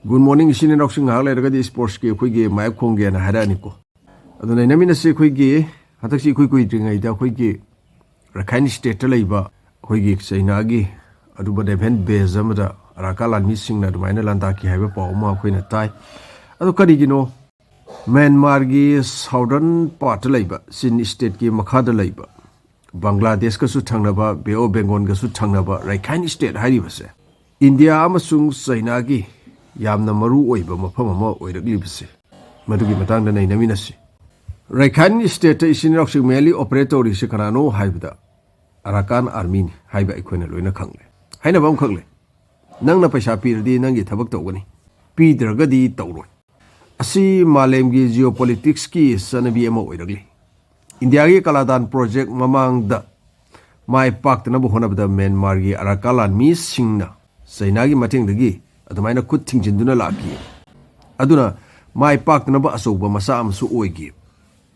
Good morning, Shin and Oxing Hall, Regadi Sports Key, Quiggy, my Kongi and Haranico. The Namina say Quiggy, Hataxi Quiggy, Ida Quiggy, Rakhine State Labor, Quiggy, Sainagi, Aduba Deven Bezamada, Rakala missing that minor Landaki have a Pauma Queen at tie. Adu Karigino, Myanmar Southern Part Labor, Sin State Ki Makada Labor, Bangladesh Kasutanaba, Beo Bengon Gasutanaba, Rakhine State Haribase, India Amasung Sainagi. Yamna Maru Oiba Mafam Oiribase. Madugi Matanga Naminasi. Rakhine State is in Roximeli operator is Sikarano Haibda. Arakan Armin, Haiba Equinaloina Kangle. Hainabam Kangle. Nanga Pashapi, the Nangi Tabaktogani. Peter Gadi Tauro. Asi Malemgi geopolitics ki Sanabi Emo Oiragli. Indiagi Kaladan project Mamang da. My pact Nabuhon of the Myanmar Arakalan Miss Singna. Sainagi Mating the Gi. Adamina could think in Dunalaki. Aduna, my park number asoba Masam su oigi.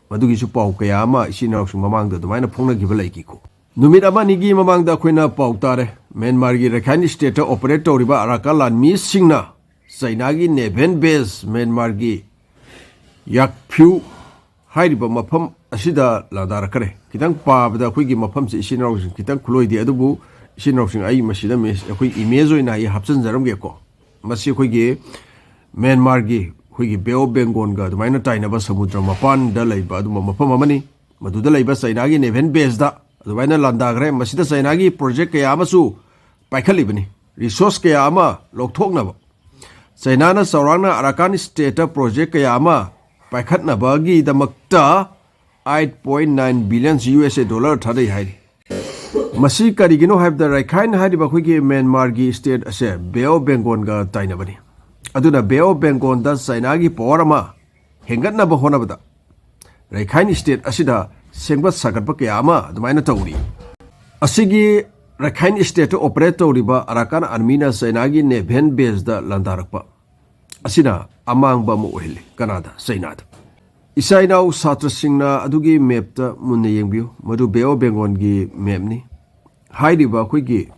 Madugi Supau Kayama, Shinox among the Domina Pona give a lakiko. Numidamanigi among the Quina Pautare, Myanmar Rakhine State operator Riba Arakala Miss Singna, Sainagi Neven Bez, Myanmar Yak Pew, Haidiba Mapam, Ashida Ladarakare, Kitang Pab, the Quigi Mapam, Shinox, Kitang Kuloy, the Adubu, Shinox, I Mashida Miss, a quick imezo in I Hapson Zaramgeko. Masi Quigi, Myanmar Quigi Beo Bengonga, the minor Tainaba Samudra Mapan, the Labor, Mapamani, Madu the Labor Sainagi, Neven Bezda, the Vina Landagre, Masita Sainagi, Project Kayamasu, Paikalibani, Resource Kayama, Loktognaba, Sainana Sarana Arakan State Project Kayama, Paikatna Bagi, the Makta, $8.9 billion USA Tadi Haidi. Masi Karigino have the Rakhine Hadibakwiki Myanmar state as a Beo Bengonga Tainabani. Aduna Beo Bengon does Sainagi Porama, Hengatna Bahonabada. Rakhine state Asida, Sengba Sakapakayama, the Minotauri. Asigi Rakhine state operator riba Arakan Armina Sainagi Neven Bez the Landarapa. Asida, among Bamu Oil, Canada, Sainat. Isainau Satra Singna Adugi Mepta Munayangbu, Madu Beo Bengongi Memni. Haidiba Quigi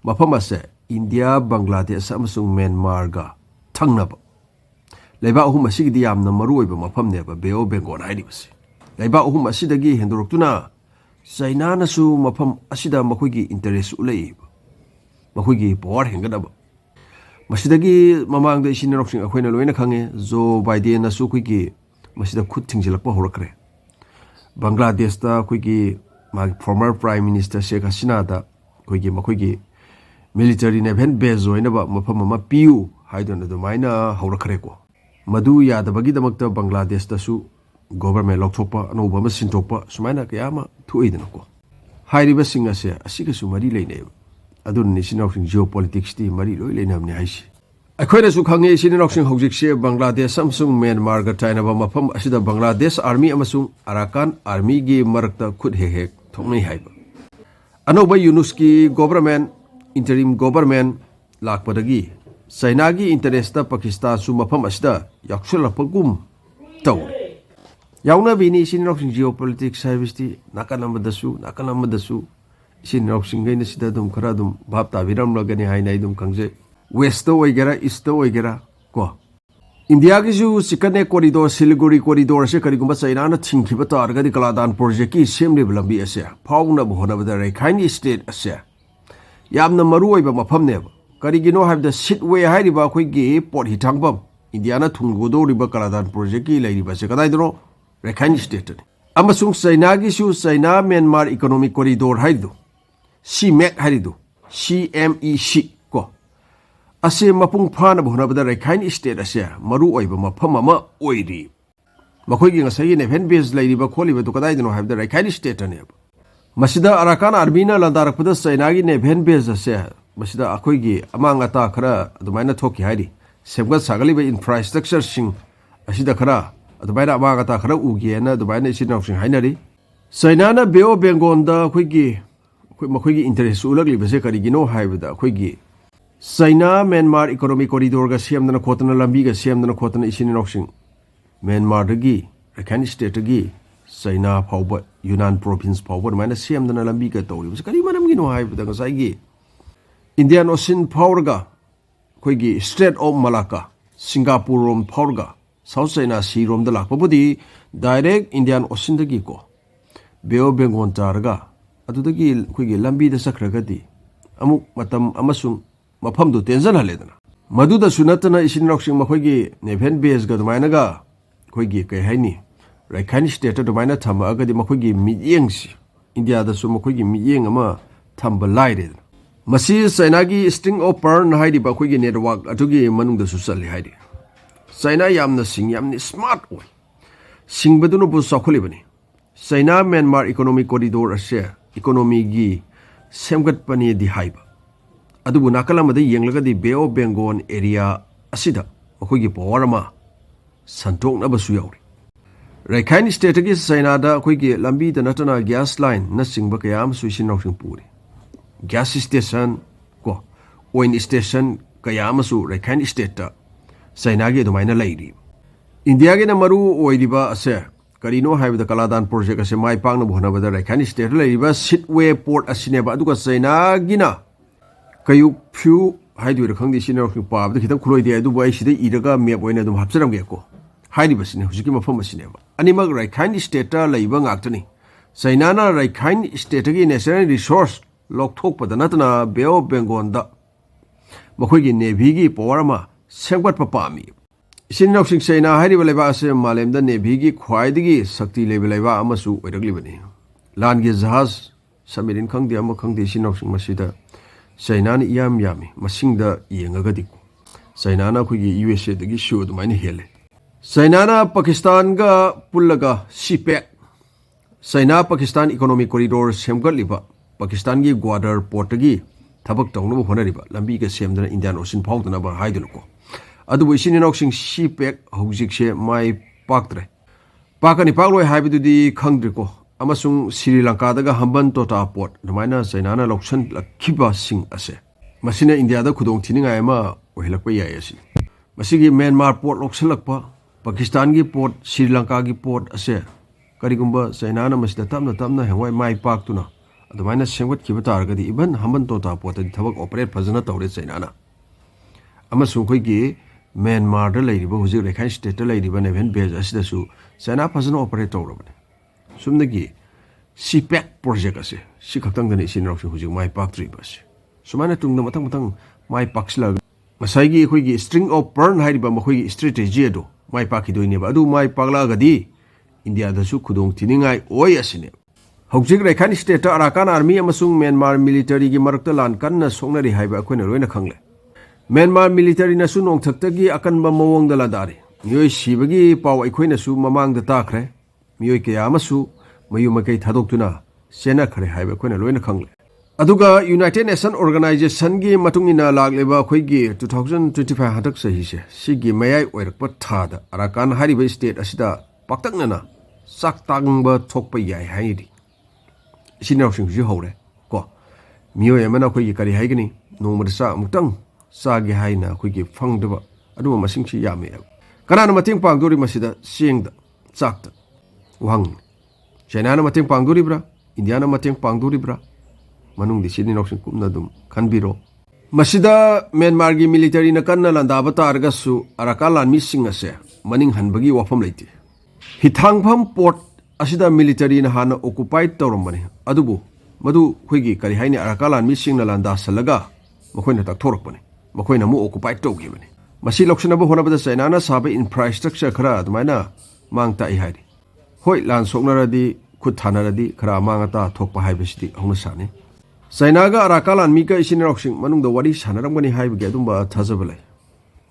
Mapamase, India, Bangladesh, Samsung Myanmar ga Tangnaba. Leba Humasi Diam Namaru Mapam never Beo Bengon Haidibasi. Leba Humasidagi Hendroctuna Sainana su Mapam Asida Makwigi interest Ulay Makwigi Por Hengadaba. Masidagi Mamang the Shinroxing Aquena Luena Kange, Zo by the Nasuquigi, Masida Kuting Jilapa Horacre. Bangladesh da Quigi. My former Prime Minister Sheikh Hasina da Quigi Makwigi military Neven Bezo in about Mapama Piu, Haidon the Mina Horakareko. Madu ya the Bagidamakta Bangladesh da su government Loktopa and Obama Sintopa, Sumana Kayama, to Edenoko. Haidi Bessinga say, a Sikasu Mari Lane. Adun Nation of geopolitics, the Mari Lane Nice. A queer Sukangi Shin Oxing Hojik Bangladesh, Samsung Myanmar Gatina Mapam Asida Bangladesh Army Amasung Arakan Army Gi Marakta could hek. Anoba Yunuski government, interim government, Lakpadagi, Sainagi interesta Pakistan Sumapam Asda, Yakshula Pagum, Tow. Yauna Vini, Shinroxing geopolitics service, Nakanamadasu, Nakanamadasu, Shinroxing Gainasidum Karadum, Bapta Viram Lagani Hainaidum Kanze, Westo Wegera, Isto Wegera, Go. Indiagizu Sikane corridor, Siliguri corridor, Sekariguma Sainana, Tinkibata, Argadi Kaladan project, Simli Blambi Asia, Pauna Bohona with the Rakhine state Asia. Yamna Maru Oiba Mafam never. Karigino have the sit way Haidiba Quigi, Port Hitangbam, Indiana Tungodo Riba Kaladan project, Lady Basakadro, Rakhine state. Amasung Sainagisu Saina Myanmar economic corridor Haidu. She met Haidu. CME. Ase Mapung Pana Bonabada Rakhine state Asia, Maru Oiba Mapamama Oiri. Makogi Sayin event based lady Bakoli to Kadino have the Rakhine state on it. Masida Arakan Arbina Landarapada Sainagi event based Asia, Masida Akoigi, among Atakara, the minor Toki Heidi, Semga Sagaliba infrastructure sing Asida Kara, the Bina Magatakara Ugiana, the Bina Sin of Hinari. Sainana Beo Bengonda Quigi, Makogi interest Ulagli Basekarigino High with the Quigi. Saina Myanmar economic corridor ga Siamdana Kotana Lambiga Siamdana Kotana Isinoxing. Myanmar dagi, Rakhine state dagi, Saina Pauba, Yunnan province Pauba, minus Siamdana Lambiga Tori, was Karimanamino High with the Gasagi. Indian Ocean Powerga, Quigi, Strait of Malacca, Singapore rom faurga South China Sea rom da lakpabudi direct Indian Ocean dagi ko Bay of Bengal targa adudagi khoi lambi da sakragadi amuk matam amasung mafam du tension haledana madu da sunatana isin roksing makhoi gi neven base ga dumaina ga khoi gi kai haini Rakhine state da dumaina thama agadi makhoi gi miyeng si India da su makhoi gi miyeng ama thamba laire masi China gi string of pearl haidi ba khoi gi network atugi manung da su sali haidi China yamna sing yamni smart oi singbadunu bu sakhuli bani China Myanmar economic corridor ase economy gi semgat pani di haiba adubu nakalamada yenglagadi Bay of Bengal area asida makhoi gi power ma santok na basu yauri Rakhine state gi China da khoi gi lambi da natana gas line na singba kayam suisin noksing puri gas station ko oil station kayam su Rakhine state ta China gi dumaina lairi India gi na Maru Oiriba ase Karigino have the Kaladan project as a my pang of Honabada Rakhine state labor sitway port asineba aduka China gina kayu few haidu the condition of pub the Kitan Kulo de Dubai Shida Iraga me boy dum Hapsam Geko Haidibus Huskim of Homasineva Animal Rakhine state labor actony China Rakhine state again necessary resource lock talk but the Natana Bay of Bengal Makwigi Nevigi Powarama Sempat Papami Sinopsing China Hariba Leva Ase Malem the Nevigi Quaidigi Sakti Leveleva Amasu Edaglibani Langi Zahas Samirin Kang the Amakang the Sinopsing Masida China Yam Yami Masing the Yangagadiku China Kugi USA the Gishu the Mani Hele China Pakistan ga Pullaga CPEC China Pakistan Economic Corridor Semgaliba Pakistan gi Gwadar Portagi Tabak Tongno Honariba Lambiga Semdana Indian Ocean Powdana Haiduko Adu isin inoksing CPEC hojikse mai paktre pakani pakloi haibidudi khangdriko amasung Sri Lanka daga hamban tota port dumaina China na loksan lakhiba sing ase masina India da khudong thininga ma ohilakpa yai asi masigi Myanmar port loksalakpa Pakistan gi port Sri Lanka gi port ase karigumba China na masida tamna hengwai mai paktuna adumaina sengwat khiba targadi iban hamban tota port di thabak operate phajana tawre China na amasung khoi gi Myanmar da lairiba hujik Rakhine state da lairiba neven base asida su China phajana operate tawrabane sumnagi CPEC project ase si khaktang da isin rok hujik mai paktri bas sumana tungna matang mai paksla masai gi khoi gi string of pearl hairiba makhoi gi strategy ado mai pakhi doine ba adu mai pakla gadi India da su khudong tiningai oi asine hujik Rakhine state ta Arakan army amasung Myanmar military gi marakta lan kanna songnari haiba khoina roina khangle Myanmar military na su nong thakta gi akan ba mawong da ladari miyoi sibagi paw aikhoina su mamang da takre miyoi kaya amasu mayu makai thadoktuna sena khare haiba khoina loina khangle aduga United Nation Organization gi matungina lagleba khoi gi 2025 hadak sahi se sigi mayai oirakpa thada Arakan hariba state asida paktaknana sak tangba thokpa yai haidi sinawsing ji hore ko miyoi amana khoi gi kari haigani nongmada sa mutang Sagi haina kuigi fangdaba aduma masingsi yame kanana mating pangduri masida singda sakta wang China na mating pangduri bra India na mating pangduri bra manung di sini noksing kumna dum kanbiro masida Myanmar gi military na kanna landaba targasu arakalan missing ase maning hanbagi wafam leiti hithangpham port asida military na hana occupied tawrambani adubu madu kuigi kari haini arakalan missing na landa salaga makoina tak thorakpani makoina mu occupied tawgibani masi loksanaba honabada China na sabe infrastructure khara admaina mangta I haidi hoi lan soknaradi khut thanaradi khara mangata thokpa haibesidi hongna sane China ga Arakalan mika isin roksing manungda wari sanaramgani haibge adumba thajabalai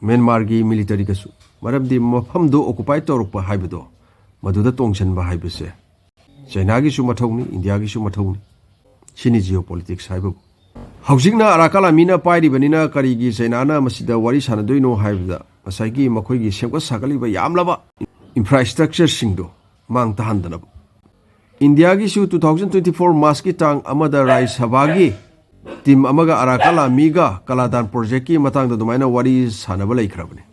Myanmar gi military kasu marabdi mafam do occupied tawrukpa haibedo maduda tongchanba haibese China gi su mathongni India gi su mathongni sini geopolitics haibu Haujikna Arakala mina pairi banina karigi China na masida wari sanadoino haibda masagi makhoi gi semka sakaliba yamlaba infrastructure singdo mang tahandanaba India gi su 2024 March ki tang amada Rai Sabagi team amaga Arakala miga Kaladan project ki matang da dumaina wari sanaba laikhrabani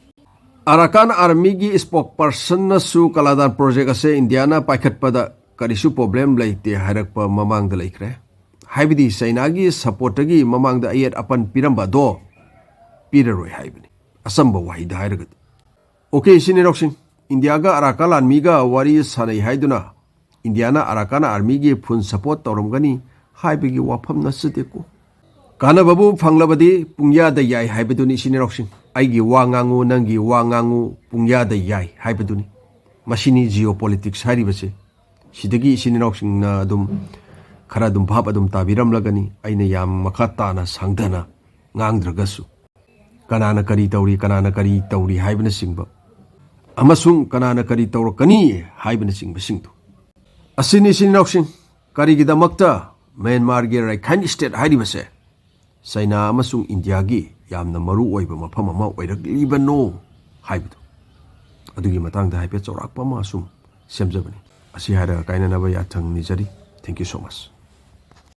Arakan army gi spokesperson na su Kaladan project ase Indiana paikhatpada karisu problem laite harakpa mamang da laikre haibidi China gi support gi mamang da ayat apan piramba do piraroi haibini asamba wahida hairagat Okay, siniroksin. India ga Arakan army ga wari sanai haiduna. Indiana Arakan army gi full support toromgani haibigi wafam na sideko. Kana babu fanglabadi pungya da yai haibaduni siniroksin. Aigi wangangu nangi wangangu pungya da yai haibaduni. Masini geopolitics haribase. Sidagi siniroksin na dum khara dum bhab adum tabiram lagani aina yam makata na sangdana ngangdragasu. Kanana kari tauri haibana singba. Amasung kanana kari taurakani haibana singba singtu. Asini sinoksin karigidamakta Myanmar ge Rakhine state haibase. China amasung India gi yamna maru oiba mafam ama oiraklibano haibadu. Adugi matangda haibet chaurakpa ma sum semjabani. Asi hara kainanaba yathang nijari. Thank you so much.